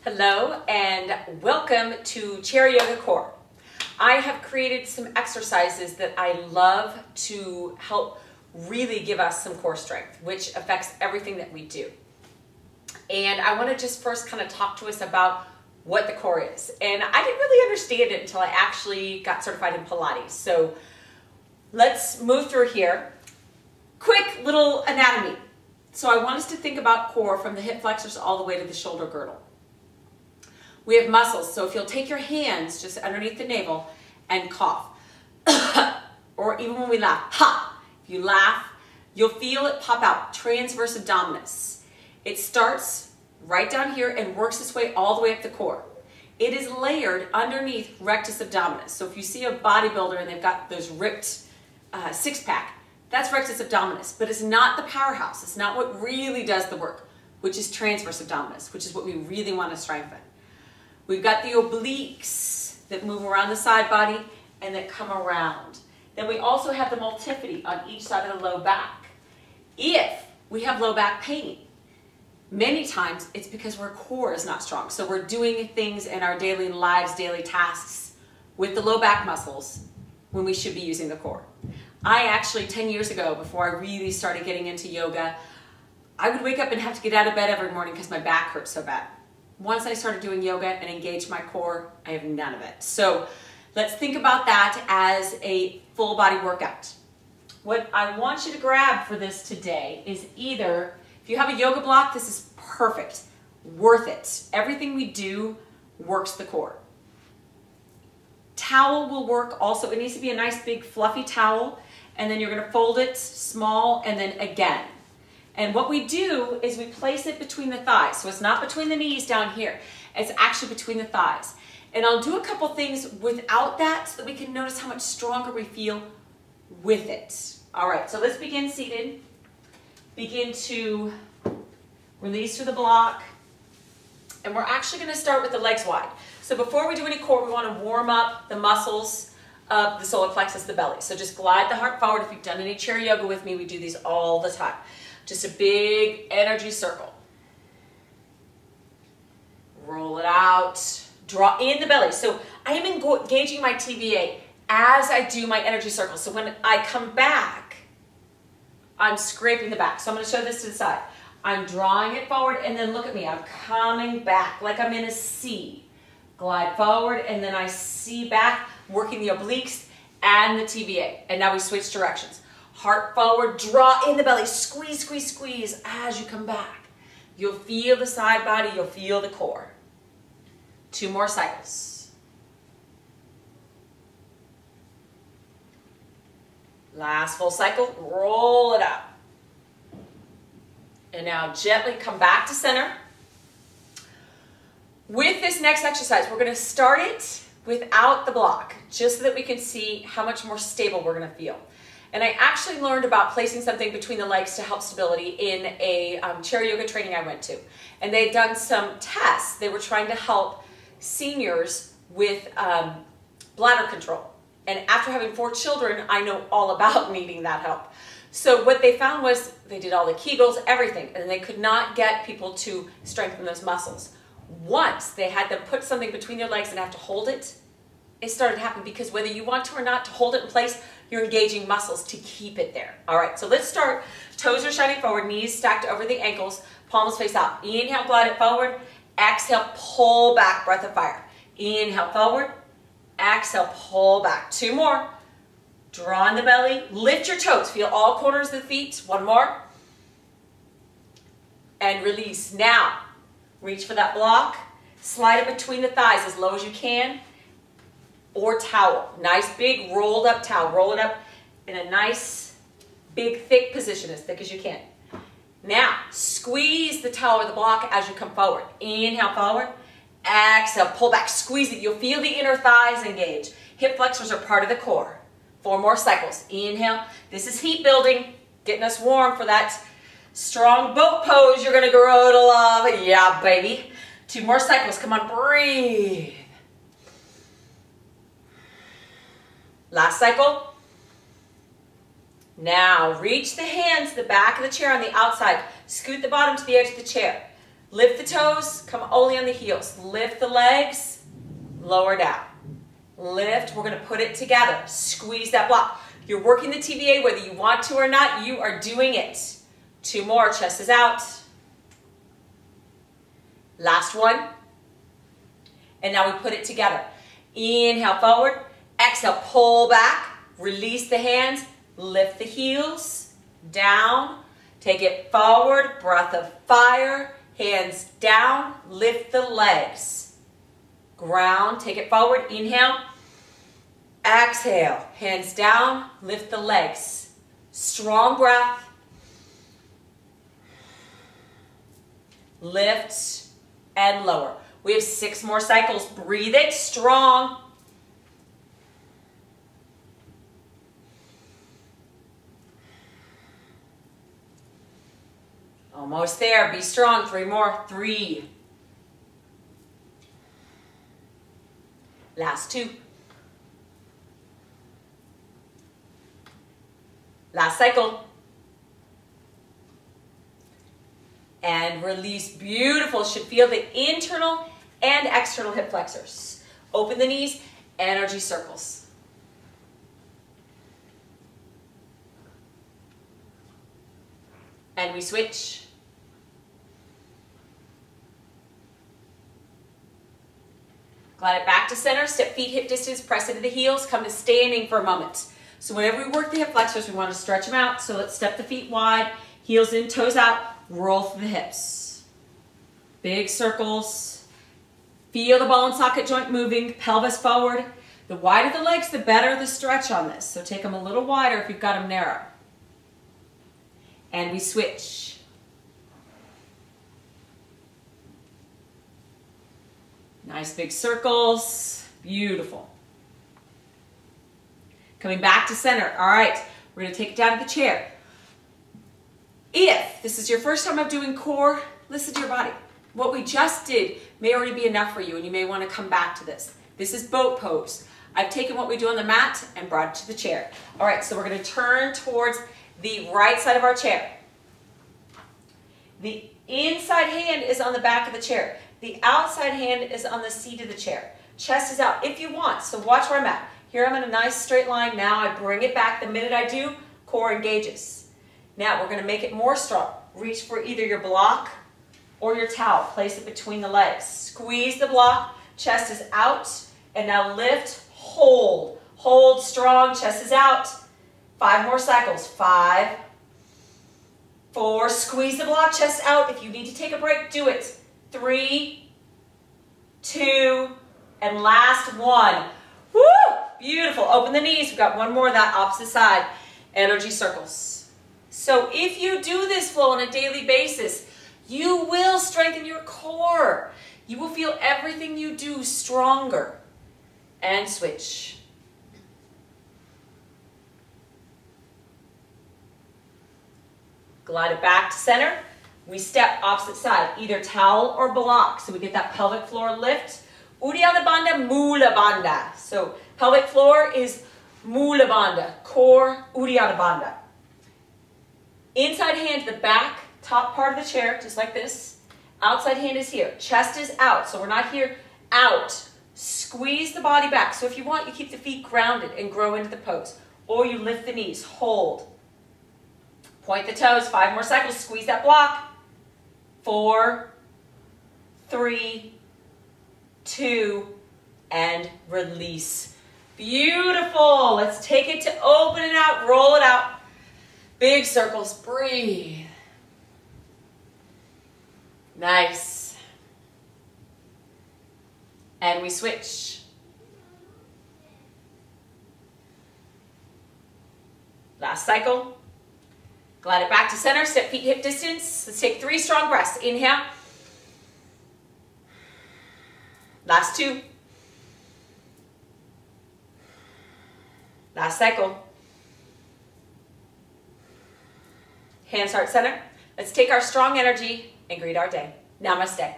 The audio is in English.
Hello and welcome to Chair Yoga Core. I have created some exercises that I love to help really give us some core strength, which affects everything that we do. And I want to just first kind of talk to us about what the core is. And I didn't really understand it until I actually got certified in Pilates. So let's move through here. Quick little anatomy. So I want us to think about core from the hip flexors all the way to the shoulder girdle. We have muscles, so if you'll take your hands just underneath the navel and cough, or even when we laugh, ha! If you laugh, you'll feel it pop out, transverse abdominis. It starts right down here and works its way all the way up the core. It is layered underneath rectus abdominis. So if you see a bodybuilder and they've got those ripped six-pack, that's rectus abdominis, but it's not the powerhouse. It's not what really does the work, which is transverse abdominis, which is what we really want to strengthen. We've got the obliques that move around the side body and that come around. Then we also have the multifidi on each side of the low back. If we have low back pain, many times it's because our core is not strong. So we're doing things in our daily lives, daily tasks with the low back muscles when we should be using the core. I actually, 10 years ago, before I really started getting into yoga, I would wake up and have to get out of bed every morning because my back hurt so bad. Once I started doing yoga and engaged my core, I have none of it. So let's think about that as a full body workout. What I want you to grab for this today is either, if you have a yoga block, this is perfect, worth it. Everything we do works the core. Towel will work also. It needs to be a nice big fluffy towel, and then you're gonna fold it small and then again. And what we do is we place it between the thighs. So it's not between the knees down here. It's actually between the thighs. And I'll do a couple things without that so that we can notice how much stronger we feel with it. All right, so let's begin seated. Begin to release through the block. And we're actually gonna start with the legs wide. So before we do any core, we wanna warm up the muscles of the solar plexus, the belly. So just glide the heart forward. If you've done any chair yoga with me, we do these all the time. Just a big energy circle. Roll it out. Draw in the belly. So I am engaging my TVA as I do my energy circle. So when I come back, I'm scraping the back. So I'm going to show this to the side. I'm drawing it forward and then look at me. I'm coming back like I'm in a C. Glide forward and then I C back, working the obliques and the TVA. And now we switch directions. Heart forward, draw in the belly, squeeze, squeeze, squeeze as you come back. You'll feel the side body, you'll feel the core. 2 more cycles. Last full cycle, roll it up. And now gently come back to center. With this next exercise, we're gonna start it without the block, just so that we can see how much more stable we're gonna feel. And I actually learned about placing something between the legs to help stability in a chair yoga training I went to. And they'd done some tests. They were trying to help seniors with bladder control. And after having 4 children, I know all about needing that help. So what they found was they did all the Kegels, everything, and they could not get people to strengthen those muscles. Once they had them put something between their legs and have to hold it, it started happening, because whether you want to or not to hold it in place, you're engaging muscles to keep it there. All right, so let's start. Toes are shining forward, knees stacked over the ankles, palms face out. Inhale, glide it forward. Exhale, pull back, breath of fire. Inhale, forward. Exhale, pull back. 2 more. Draw in the belly. Lift your toes. Feel all corners of the feet. 1 more. And release. Now, reach for that block. Slide it between the thighs as low as you can. Or towel. Nice big rolled up towel. Roll it up in a nice big thick position, as thick as you can. Now squeeze the towel or the block as you come forward. Inhale forward. Exhale, pull back, squeeze it. You'll feel the inner thighs engage. Hip flexors are part of the core. 4 more cycles. Inhale. This is heat building, getting us warm for that strong boat pose you're gonna grow to love. Yeah, baby. 2 more cycles. Come on, breathe. Last cycle. Now reach the hands to the back of the chair on the outside. Scoot the bottom to the edge of the chair. Lift the toes, come only on the heels. Lift the legs, lower down. Lift, we're gonna put it together. Squeeze that block. You're working the TVA whether you want to or not, you are doing it. 2 more, chest is out. Last one. And now we put it together. Inhale forward, exhale, pull back, release the hands, lift the heels, down, take it forward, breath of fire, hands down, lift the legs. Ground, take it forward, inhale, exhale, hands down, lift the legs. Strong breath. Lift and lower. We have 6 more cycles. Breathe it strong. Almost there. Be strong. 3 more. 3. Last 2. Last cycle. And release. Beautiful. Should feel the internal and external hip flexors. Open the knees, energy circles. And we switch. Glide it back to center, step feet hip distance, press into the heels, come to standing for a moment. So whenever we work the hip flexors, we want to stretch them out. So let's step the feet wide, heels in, toes out, roll through the hips. Big circles. Feel the ball and socket joint moving, pelvis forward. The wider the legs, the better the stretch on this. So take them a little wider if you've got them narrow. And we switch. Nice big circles. Beautiful. Coming back to center. All right, we're going to take it down to the chair. If this is your first time of doing core, listen to your body. What we just did may already be enough for you, and you may want to come back to this. This is boat pose. I've taken what we do on the mat and brought it to the chair. All right, so we're going to turn towards the right side of our chair. The inside hand is on the back of the chair. The outside hand is on the seat of the chair. Chest is out if you want, so watch where I'm at. Here I'm in a nice straight line. Now I bring it back. The minute I do, core engages. Now we're going to make it more strong. Reach for either your block or your towel. Place it between the legs. Squeeze the block. Chest is out. And now lift, hold. Hold strong. Chest is out. 5 more cycles. 5, 4. Squeeze the block. Chest out. If you need to take a break, do it. 3, 2, and last 1. Woo! Beautiful. Open the knees. We've got 1 more of that opposite side. Energy circles. So if you do this flow on a daily basis, you will strengthen your core. You will feel everything you do stronger. And switch. Glide it back to center. We step opposite side, either towel or block. So we get that pelvic floor lift. Uddiyana Bandha, Mula Bandha. So pelvic floor is Mula Bandha, core Uddiyana Bandha. Inside hand to the back, top part of the chair, just like this. Outside hand is here. Chest is out, so we're not here. Out. Squeeze the body back. So if you want, you keep the feet grounded and grow into the pose. Or you lift the knees. Hold. Point the toes. 5 more cycles. Squeeze that block. 4, 3, 2, and release. Beautiful. Let's take it to open it out. Roll it out. Big circles. Breathe. Nice. And we switch. Last cycle. Glide it back to center. Step feet hip distance. Let's take 3 strong breaths. Inhale. Last 2. Last cycle. Hands heart center. Let's take our strong energy and greet our day. Namaste.